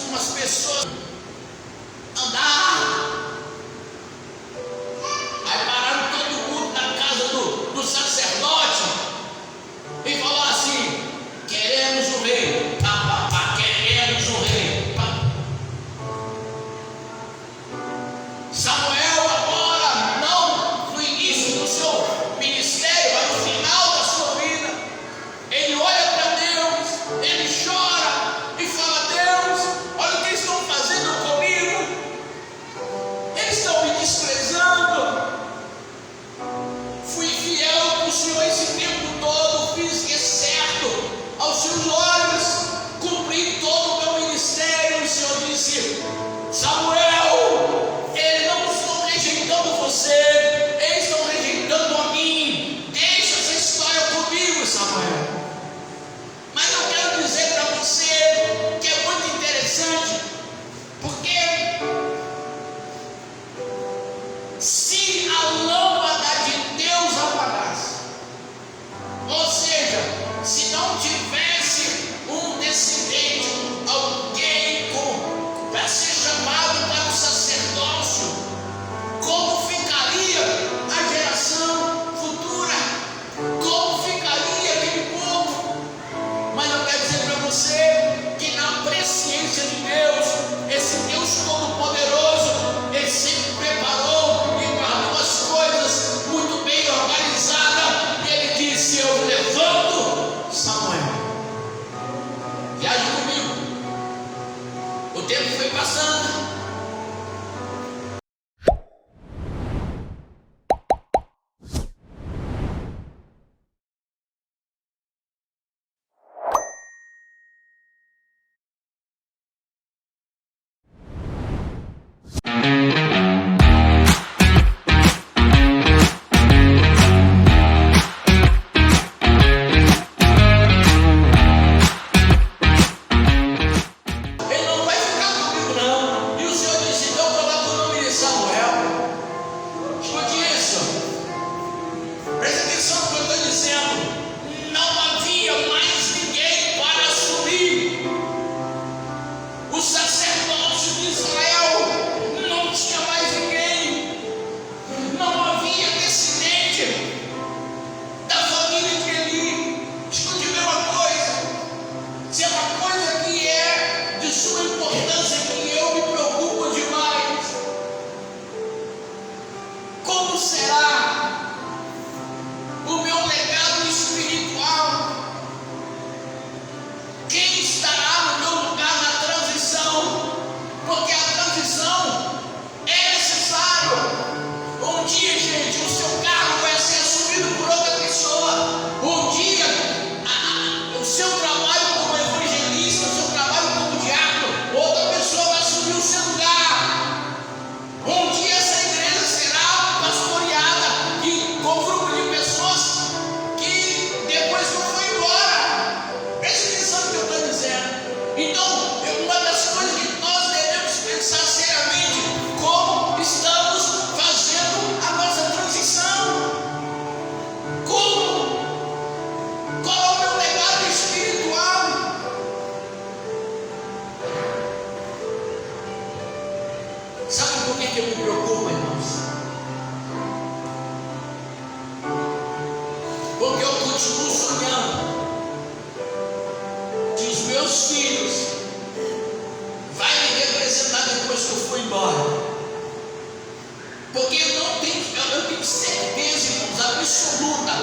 umas pessoas andar. Aí pararam todo mundo na casa do sacerdote e falou assim: queremos o rei, pá, pá, pá, queremos o rei, pá. Samuel agora, não no início do seu ministério, mas no final da sua vida, ele olha para Deus, ele chora e fala: Deus, olha o que eles estão fazendo comigo, eles estão me desprezando. Fui fiel para o Senhor esse tempo todo, fiz o que é certo aos seus olhos, cumpri todo o meu ministério. O Senhor disse: Samuel, eles não estão rejeitando você, eles estão rejeitando a mim. Deixa essa história comigo, Samuel. Mas eu quero dizer para você que é muito interessante, porque se a lâmpada de Deus apagasse, ou seja, se não tivesse um descendente, alguém para ser chamado para o sacerdócio, como ficaria a geração futura? Como ficaria aquele povo? Mas eu quero dizer para você que na presciência de Deus, esse Deus Todo-Poderoso, Ele sempre preparou e guardou as coisas muito bem organizadas. E Ele disse: eu levanto Samuel. Viaje comigo. O tempo foi passando. Ele não vai ficar comigo, não. E o Senhor disse: então coloca o nome de Samuel. Escute isso. Presta atenção no que eu estou dizendo. Não havia mais ninguém para assumir o sacerdócio de Israel. Não tinha mais ninguém. Não havia descendente da família de Eli. Escute bem uma coisa. Se é uma coisa que é de sua importância, que eu me preocupo demais, como será o meu legado espiritual? Quem estará no meu lugar na transição? Porque a transição é necessário. Um dia, gente, o seu cargo vai ser assumido por outra pessoa. Um dia, o seu trabalho como evangelista, o seu trabalho como diácono, outra pessoa vai assumir o seu lugar. Um dia essa igreja será pastoreada com um grupo de pessoas que depois não foi embora. Preste atenção no que eu estou dizendo. Então, uma das coisas que nós devemos pensar seriamente: como estamos fazendo a nossa transição? Como? Qual é o meu legado espiritual? Sabe por que eu me preocupo, irmãos? Porque eu continuo sonhando que os meus filhos vão me representar depois que eu for embora. Porque eu tenho certeza, irmãos, absoluta,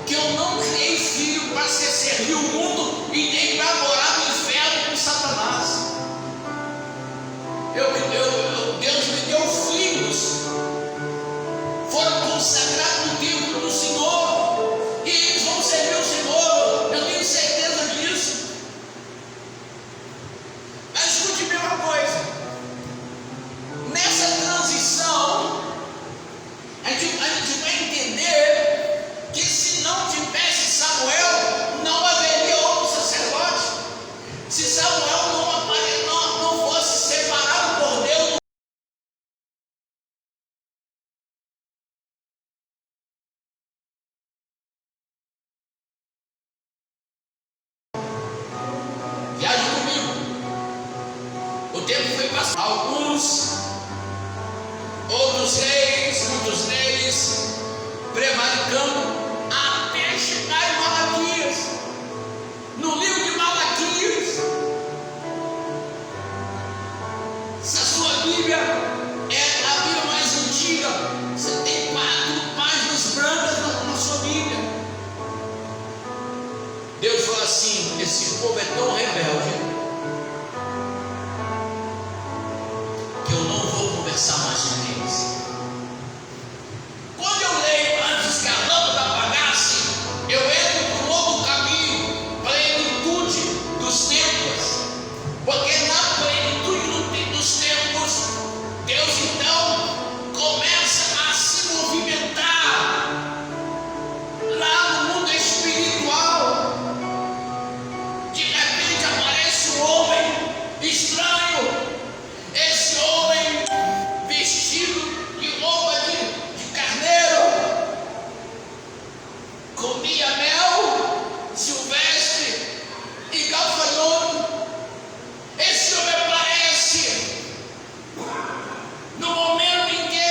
que eu não criei filho para servir o mundo e nem para morar no inferno com Satanás. Deus me deu filhos, foram consagrados no templo do Senhor, e eles vão servir o Senhor. Eu tenho certeza disso. Mas escute bem uma coisa: nessa transição, a gente vai entender que se não tivesse Samuel, não haveria outro tempo foi passando. Outros reis, muitos deles prevaricando, até chegar em Malaquias. No livro de Malaquias, se a sua Bíblia é a Bíblia mais antiga, você tem 4 páginas brancas na sua Bíblia. Deus fala assim: esse povo é tão rebelde que eu não vou conversar mais com eles. Quando eu leio antes que a lâmpada apagasse, eu entro por um novo caminho, plenitude dos tempos, porque na plenitude dos tempos, Deus então começa a se movimentar lá no mundo espiritual. De repente aparece um homem estranho. Esse homem vestido de roupa de carneiro, comia mel silvestre e gafanhoto. Esse homem aparece no momento em que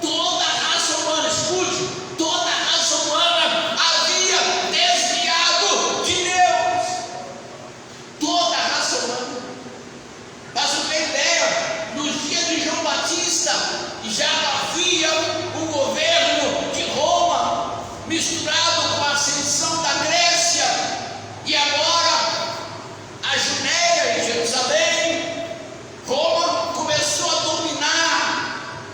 toda a raça humana, escute, toda a raça humana havia desviado de Deus. Toda a raça humana. Mas uma ideia, nos dias de João Batista já havia o governo de Roma misturado com a ascensão da Grécia, e agora a Judeia e Jerusalém. Roma começou a dominar,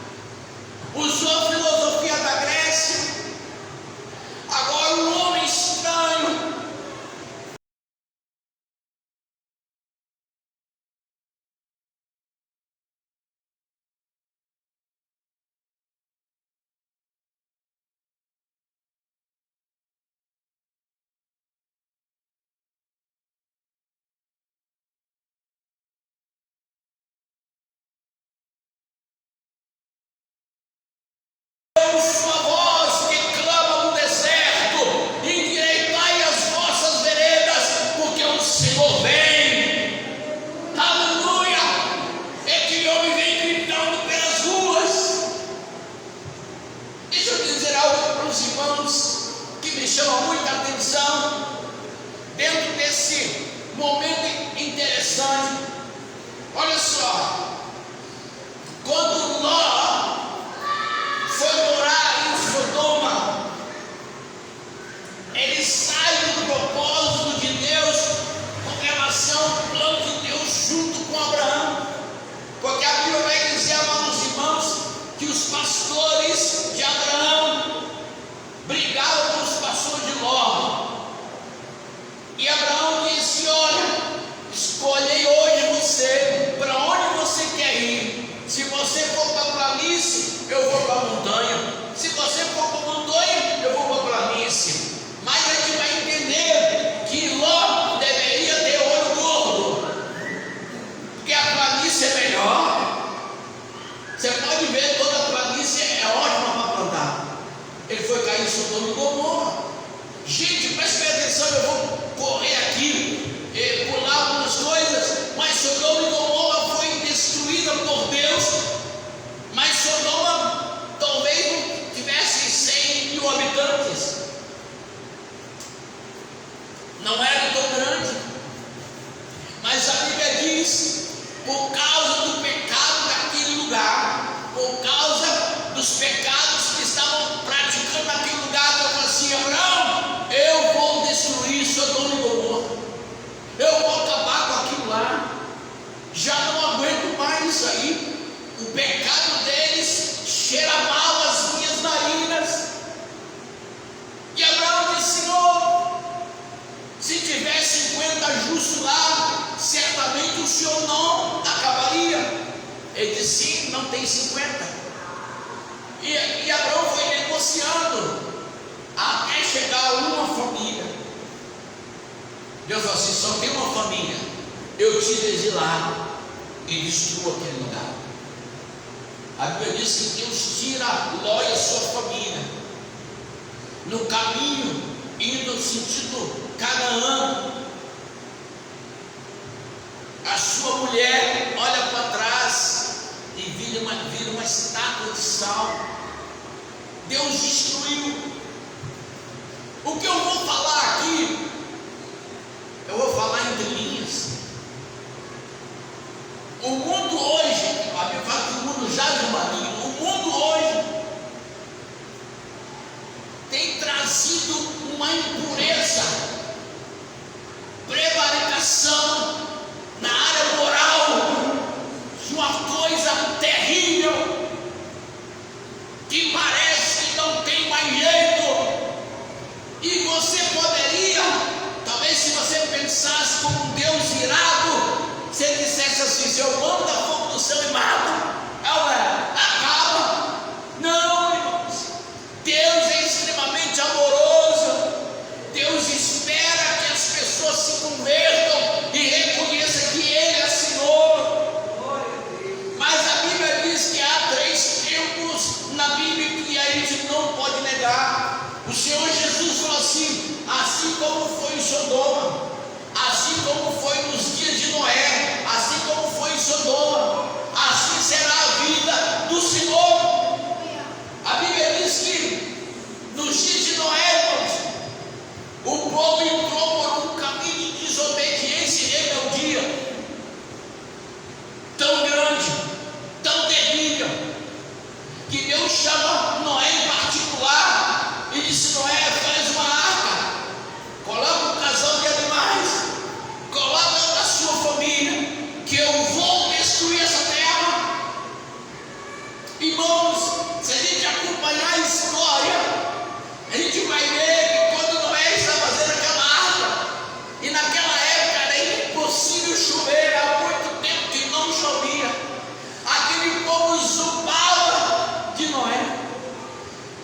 usou a filosofia da Grécia. Agora um homem estranho sua voz que clama no deserto: endireitai as vossas veredas, porque o Senhor vem. Aleluia! Aquele homem vem gritando pelas ruas. Deixa eu dizer algo para os irmãos que me chama muita atenção dentro desse momento interessante. Olha só, quando Ló foi morar em Sodoma, ele sai do propósito de Deus com relação ao plano de Deus junto com Abraão, porque a Bíblia vai dizer, amados irmãos, que os pastores de Abraão brigaram com os pastores de Ló, e Abraão disse: olha, escolhei hoje você, para onde você quer ir. Se você for para a planície, eu vou para a montanha. Se você for para a montanha, eu vou para a planície. Mas a gente vai entender que Ló deveria ter olho gordo, porque a planície é melhor. Você pode ver, toda a planície é ótima para plantar. Ele foi cair em Sodoma e Gomorra. Gente, preste bem atenção, eu vou correr aqui e pular algumas coisas, mas Sodoma e Gomorra foi destruída por Deus. Mas Sodoma talvez não tivesse 100 mil habitantes, não era tão grande. Mas a Bíblia diz, por causa do pecado daquele lugar, por causa dos pecados que estavam praticando naquele lugar, Deus falou assim: Abraão, eu vou destruir Sodoma e Gomorra, eu vou acabar com aquilo lá, já não aguento mais isso aí. O pecado deles cheira mal as minhas narinas. E Abraão disse: Senhor, se tiver 50 justos lá, certamente o Senhor não acabaria. Ele disse: sim, não tem 50. E Abraão foi negociando até chegar a uma família. Deus falou assim: só tem uma família, eu tiro eles de lá e destruo aquele lugar. A Bíblia diz que Deus tira Ló e a sua família no caminho, indo no sentido Canaã. A sua mulher olha vira uma estátua de sal. Deus destruiu. O que eu vou falar aqui, eu vou falar entre linhas. O mundo hoje, a Bíblia fala que o mundo jaz no maligno. O mundo hoje tem trazido uma impureza, prevaricação na área moral, uma coisa terrível, que parece que não tem mais jeito. E você poderia, talvez se você pensasse como um Deus irado, se ele dissesse assim: se eu mando a fogo do céu e mato, acaba. Não, irmãos. Deus é extremamente amoroso. Deus espera que as pessoas se convertam e reconheçam que Ele é Senhor. Mas a Bíblia diz que há 3 tempos na Bíblia que a gente não pode negar. O Senhor Jesus falou assim como foi em Sodoma, assim como foi nos dias de Noé, assim como foi em Sodoma, assim será a vida do Senhor. A Bíblia diz que nos dias de Noé, irmãos, o povo entrou por um caminho de desobediência e rebeldia tão grande, tão terrível, que Deus chama Noé em particular e disse: Noé, faz uma arca, coloca um casal de animais, coloca a sua família, que eu vou destruir essa terra. Irmãos, se a gente acompanhar a história, a gente vai ver que quando Noé estava fazendo aquela arca, e naquela época era impossível chover, há muito tempo que não chovia, aquele povo zombava de Noé.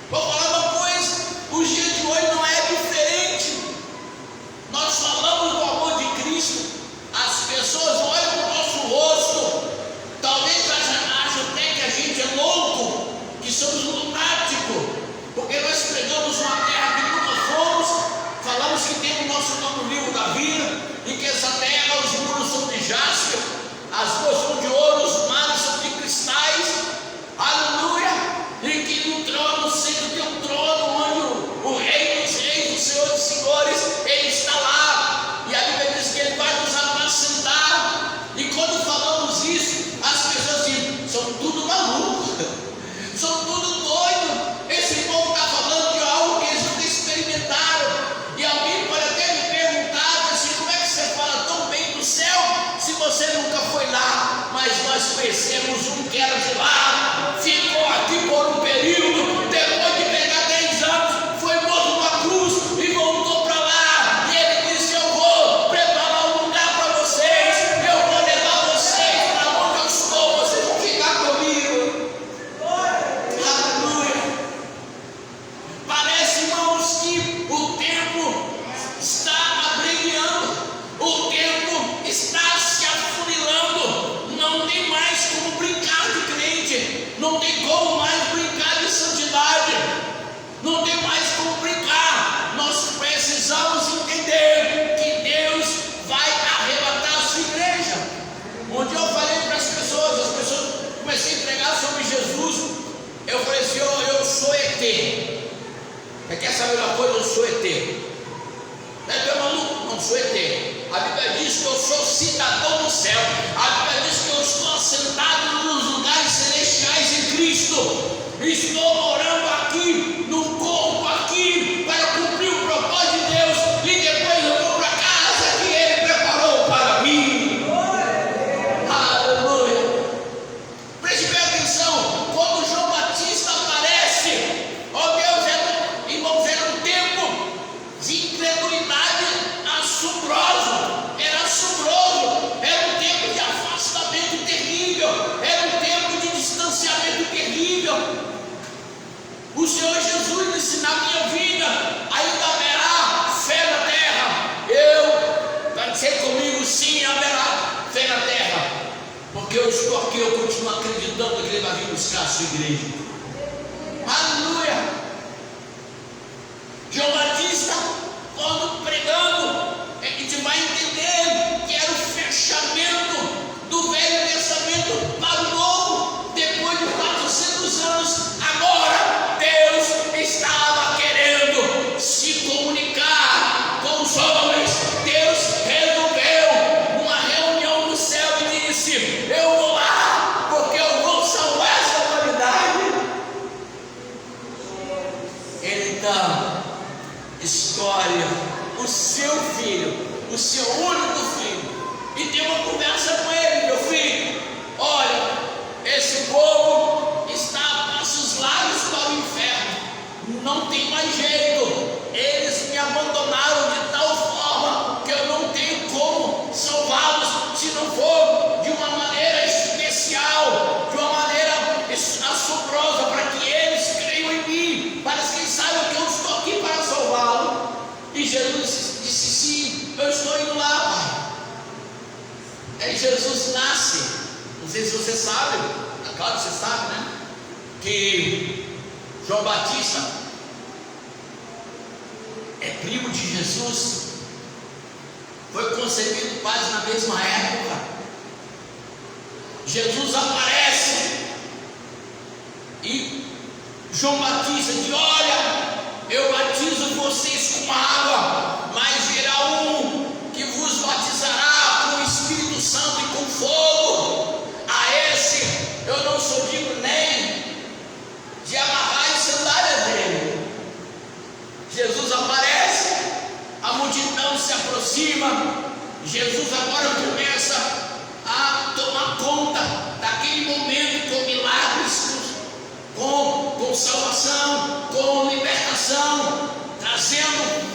Vou falar uma coisa: os dias de hoje não é diferente. Nós falamos do amor de Cristo, as pessoas olham para o nosso rosto, talvez acham até que a gente é louco, que somos lunáticos, porque nós pregamos uma terra que nunca fomos, falamos que temos nosso nome no livro da vida, e que essa terra, os muros são de jaspe, as ruas são de ouro, os mares são de cristais, aleluia, e que no trono, sempre tem um trono onde o rei dos reis, o Senhor dos senhores, ele está lá, e a Bíblia diz que ele vai nos apacentar. E quando falamos isso, as pessoas dizem: são tudo malucos, são tudo doidos, esse povo está falando de algo que eles nunca experimentaram. E alguém pode até me perguntar assim: como é que você fala tão bem do céu se você nunca foi lá? Mas nós conhecemos um que era de lá, ficou aqui por um período, depois de pegar 10 anos, foi morto numa cruz e voltou para lá, e ele disse: eu vou preparar um lugar para vocês, eu vou levar vocês para onde eu estou, vocês vão ficar comigo. Aleluia. Parece, irmãos, que o tempo está abreviando, o tempo está se afunilando, não tem mais como brincar de crente, não tem como mais brincar de santidade, não tem mais como brincar. Nós precisamos entender que Deus vai arrebatar a sua igreja. Onde eu falei para as pessoas comecei a pregar sobre Jesus, eu falei assim: eu sou ET. Você quer saber uma coisa? Eu sou ET. Não é maluco? Não sou ET. A Bíblia diz que eu sou cidadão do céu. A Bíblia diz que eu estou assentado nos lugares celestiais em Cristo. Estou morando aqui, no corpo aqui, para cumprir o propósito de Deus. E depois eu vou para a casa que Ele preparou para mim. Aleluia. Preste bem atenção. Quando João Batista aparece, ó Deus, irmãos, era um tempo de incredulidade assombroso, era assombroso, era um tempo de afastamento terrível, era um tempo de distanciamento terrível. O Senhor Jesus disse: na minha vida ainda haverá fé na terra. Vai dizer comigo: sim, haverá fé na terra, porque eu estou aqui, eu continuo acreditando que Ele vai vir buscar a sua igreja. Aleluia. João Batista, quando pregando, a gente vai entender que era o fechamento do Velho Testamento para o Novo. Depois o seu único filho, e ter uma conversa com ele: meu filho, olha, esse povo está a passos largos para o inferno, não tem mais jeito, eles me abandonaram de tal forma que eu não tenho como salvá-los se não for de uma maneira especial, de uma maneira assombrosa, para que eles creiam em mim, para que eles saibam que eu estou aqui para salvá-lo. E Jesus disse: sim, eu estou indo lá, pai. Aí Jesus nasce. Não sei se você sabe, claro que você sabe, né? Que João Batista é primo de Jesus, foi concebido quase na mesma época. Jesus aparece e João Batista diz: olha, eu batizo vocês com água, mas virá um que vos batizará com o Espírito Santo e com fogo. A esse eu não sou digno nem de amarrar as sandálias dele. Jesus aparece, a multidão se aproxima. Jesus agora começa a tomar conta daquele momento, com milagres, com salvação, com libertação, trazendo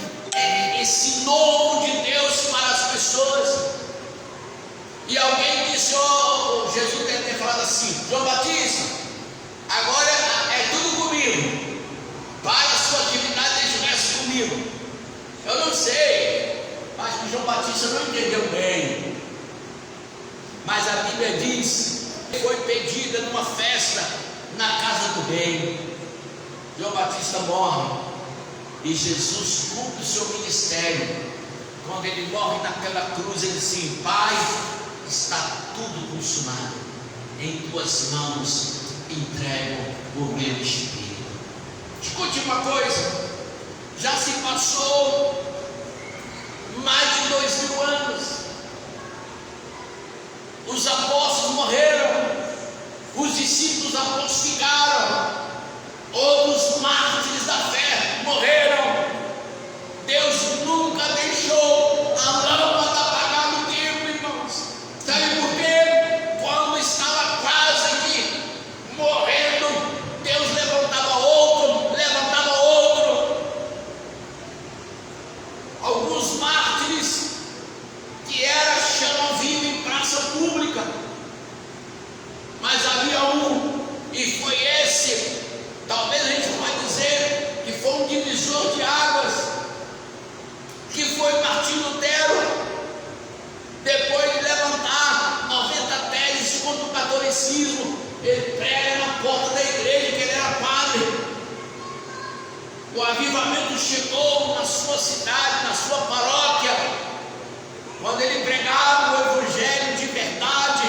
esse novo de Deus para as pessoas. E alguém disse: oh, Jesus deve ter falado assim: João Batista, agora é tudo comigo, para a sua atividade estivesse comigo. Eu não sei, acho que João Batista não entendeu bem, mas a Bíblia diz que foi pedida numa festa na casa do rei. João Batista morre e Jesus cumpre o seu ministério. Quando ele morre naquela cruz, ele diz: Pai, está tudo consumado, em tuas mãos entrego o meu espírito. Escute uma coisa, já se passou mais de 2000 anos, os apóstolos morreram, os discípulos apóstolos ficaram, outros mártires da fé morreram. Deus nunca deixou a lâmpada apagar no tempo, irmãos. Sabe por quê? Quando estava quase que morrendo, Deus levantava outro. Alguns mártires que era chama viva em praça pública, mas havia um, e foi esse, talvez a gente pode dizer que foi um divisor de águas, que foi Martim Lutero. Depois de levantar 90 teses contra o catolicismo, ele prega na porta da igreja, que ele era padre. O avivamento chegou na sua cidade, na sua paróquia, quando ele pregava o evangelho de verdade,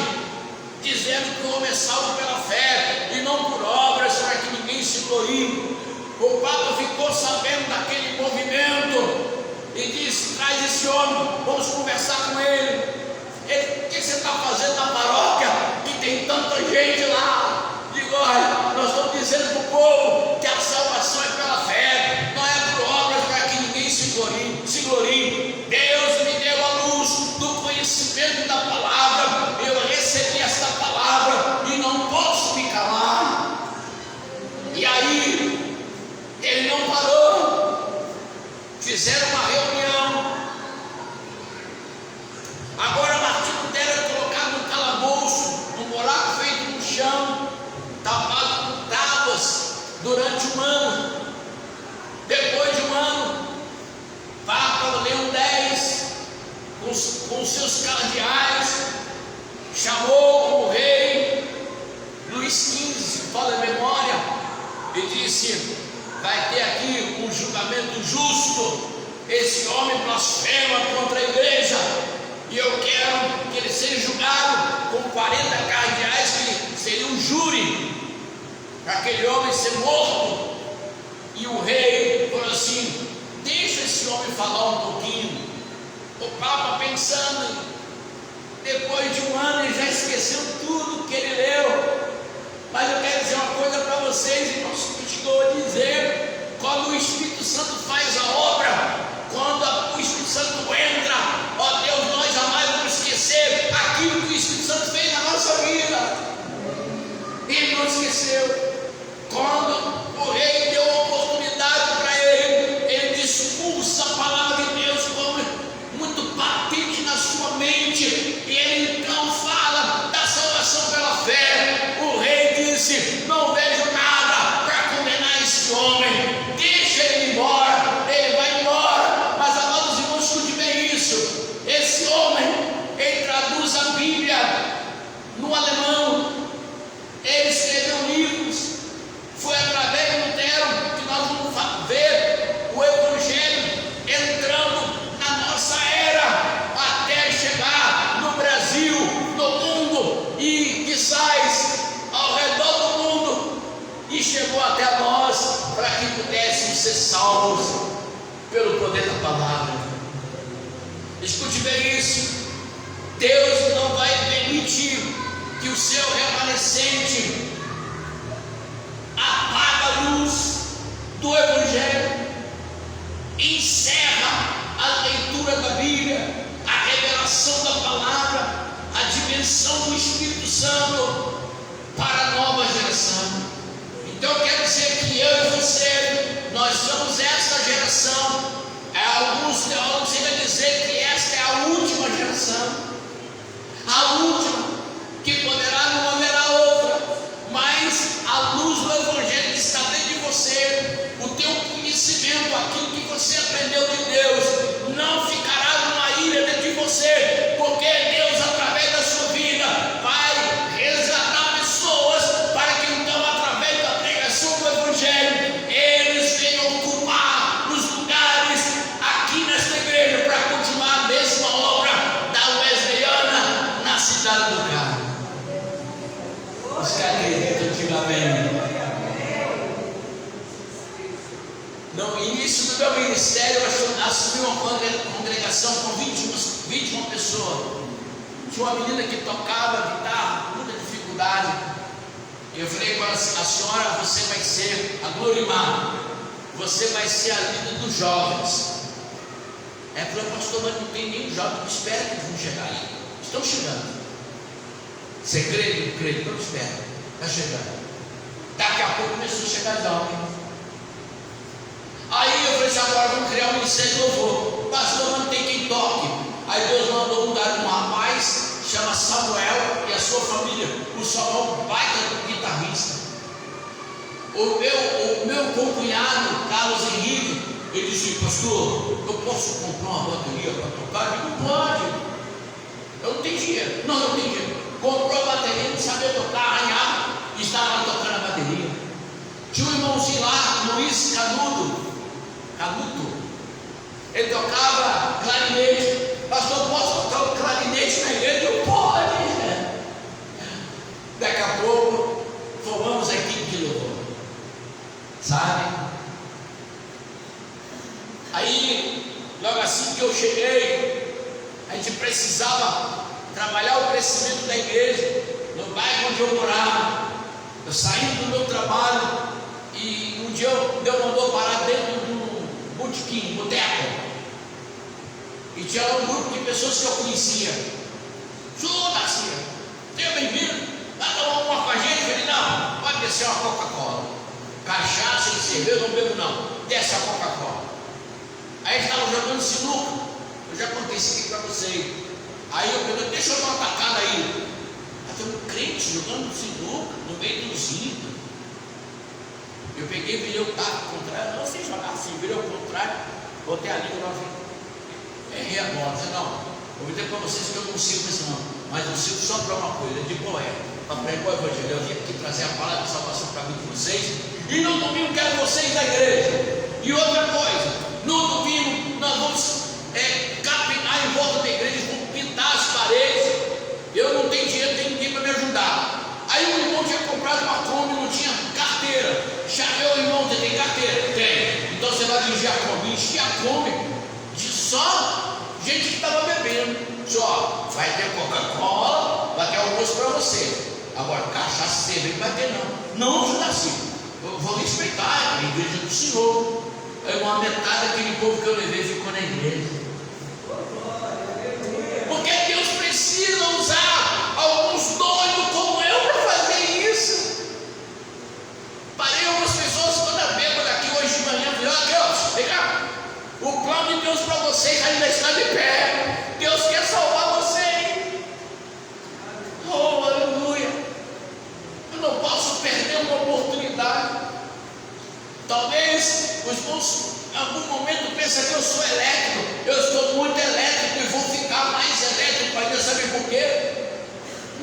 dizendo que o homem é salvo pela fé e não por obras, para que ninguém se glorie. O Papa ficou sabendo daquele movimento e disse: traz esse homem, vamos conversar com ele. O que você está fazendo na paróquia que tem tanta gente lá? Digo: olha, nós estamos dizendo para o povo que a salvação é pela fé, não é por obras, para que ninguém se glorie. Deus me deu a luz do conhecimento da palavra, eu recebi esta palavra e não posso me calar. E aí ele não parou, fizeram uma reunião. Agora Martim Lutero é colocado no calabouço, num buraco feito no chão, tapado com tábuas durante um ano. Depois de um ano, Papa Leão X, com seus cardeais, chamou o rei Luís XV, fala a memória, e disse: vai ter aqui um julgamento justo. Esse homem blasfema contra a igreja, e eu quero que ele seja julgado com 40 cardeais, que seria um júri, para aquele homem ser morto. E o rei falou assim: deixa esse homem falar um pouquinho. O Papa, pensando, depois de um ano ele já esqueceu tudo que ele leu. Mas eu quero dizer uma coisa para vocês, irmãos, que eu estou a dizer: quando o Espírito Santo faz a obra, quando o Espírito Santo entra, aconteceu? Quando o rei deu oportunidade para ele, ele expulsa a palavra de Deus como muito patente na sua mente, e ele então fala da salvação pela fé. O rei disse: não vejo nada para condenar esse homem, deixa ele ir embora. Ele vai embora. Mas, amados irmãos, escute bem isso. Esse homem, ele traduz a Bíblia no alemão, ele escreveu livros. Foi através de Lutero que nós vamos ver o Evangelho entrando na nossa era, até chegar no Brasil, no mundo e quizás ao redor do mundo, e chegou até nós para que pudéssemos ser salvos pelo poder da palavra. Escute bem isso. Deus não vai permitir que o seu remanescente apaga a luz do Evangelho, encerra a leitura da Bíblia, a revelação da palavra, a dimensão do Espírito Santo para a nova geração. Então eu quero dizer que eu e você, nós somos essa geração. Alguns teólogos chegam a dizer que esta é a última geração, a última, que poderá não haverá outra, mas a luz do Evangelho que está dentro de você, o teu conhecimento, aquilo que você aprendeu de Deus, não ficará numa ilha dentro de você, porque Deus, através da sua vida, vai resgatar pessoas para que então, através da pregação do Evangelho, eles venham ocupar os lugares aqui nesta igreja para continuar a mesma obra da Wesleyana na cidade do Carmo. Os que acreditam, diga amém. No início do meu ministério, eu assumi uma congregação com 21 pessoas. Tinha uma menina que tocava guitarra, com muita dificuldade. Eu falei com ela assim: a senhora, você vai ser a Glorimar, você vai ser a líder dos jovens. Ela falou: pastor, mas não tem nenhum jovem. Espera que eles vão chegar aí. Estão chegando. Você crê? Não crê? Então espera. Está chegando. Daqui a pouco começou a chegar jovens. Aí eu falei assim: agora vamos criar um ministério de louvor. Pastor, não tem quem toque. Aí Deus mandou mudar um rapaz, chama Samuel, e a sua família. O Samuel, baita guitarrista. O meu concunhado, Carlos Henrique, ele disse: pastor, eu posso comprar uma bateria para tocar? Eu digo: pode. Eu não tenho dinheiro. Não, eu tenho dinheiro. Comprou a bateria, não sabia tocar, arranhava, e estava lá tocando a bateria. Tinha um irmãozinho lá, Luiz Canuto, ele tocava clarinete. Pastor, posso tocar o clarinete na igreja? Eu: pode. Daqui a pouco formamos a equipe de louvor, sabe? Aí, logo assim que eu cheguei, a gente precisava trabalhar o crescimento da igreja no bairro onde eu morava. Eu saí do meu trabalho e um dia Deus mandou parar dentro de um botequim, boteco, e tinha lá um grupo de pessoas que eu conhecia. Senhor Garcia, seja bem-vindo, vai tomar uma com a gente? Eu falei: não, pode descer uma Coca-Cola, cachaça e cerveja eu não bebo não, desce a Coca-Cola. Aí eles estavam jogando sinuca, eu já contei isso aqui para vocês. Aí eu perguntei: deixa eu dar uma tacada aí. Aí tem um crente jogando sinuca no meio dos ídolos. Eu peguei, virei o taco contrário. Não sei jogar assim, virei o contrário, botei a língua na errei a bola. Disse: não, eu vou dizer para vocês que eu não sirvo isso não, mas eu sirvo só para uma coisa, de qual é? Para pregar o Evangelho. Eu vim aqui trazer a palavra de salvação para mim de vocês, e no domingo quero vocês da igreja. E outra coisa, no domingo nós vamos capinar em volta da igreja, vamos pintar as paredes. Eu não tenho dinheiro, tem ninguém para me ajudar. Aí o irmão tinha comprado uma Kombi, não tinha carteira. Chamei o irmão: você tem carteira? Tem. Então você vai dirigir a Kombi. Enchi a Kombi de só gente que estava bebendo. Só vai ter Coca-Cola, vai ter almoço para você. Agora, cachaça, cerveja não vai ter não. Não, Judaci, eu vou respeitar a igreja do Senhor. Aí uma metade daquele povo que eu levei ficou na igreja. Porque Deus precisa usar alguns doidos como eu para fazer isso. por quê?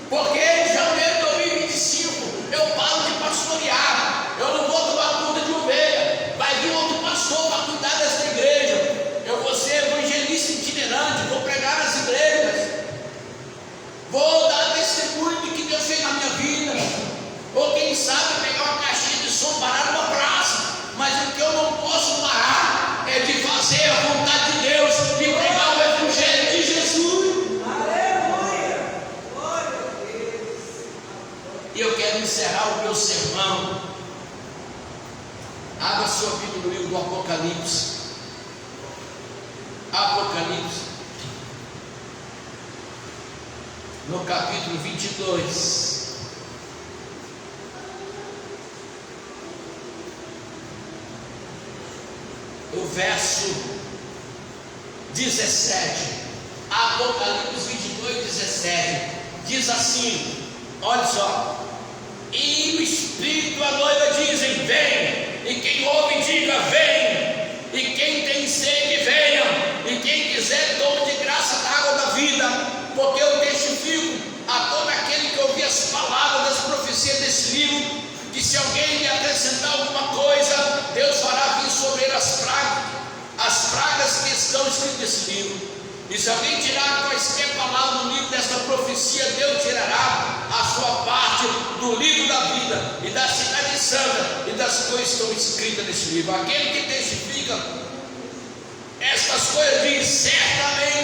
Porque em janeiro de 2025 eu paro de pastorear, eu não vou tomar conta de ovelha, vai vir outro pastor para cuidar dessa igreja, eu vou ser evangelista itinerante, vou pregar nas igrejas, vou dar testemunho do que Deus fez na minha vida, ou quem sabe pegar uma caixinha de som, parar numa praça, mas o que eu não posso parar é de fazer a vontade de Deus e pregar o evangelho de Jesus. E eu quero encerrar o meu sermão. Abra sua Bíblia no livro do Apocalipse. Apocalipse, no capítulo 22. O verso 17. Apocalipse 22, 17. Diz assim: olha só. E o Espírito e a noiva dizem: vem. E quem ouve diga: vem. E quem tem sede, venha. E quem quiser, tome de graça da água da vida. Porque eu testifico a todo aquele que ouvir as palavras das profecias desse livro, que se alguém lhe acrescentar alguma coisa, Deus fará vir sobre ele as pragas que estão escritas nesse livro. E se alguém tirar quaisquer palavras do livro desta profecia, Deus tirará a sua parte do livro da vida e da cidade santa e das coisas que estão escritas nesse livro. Aquele que testifica estas coisas diz: certamente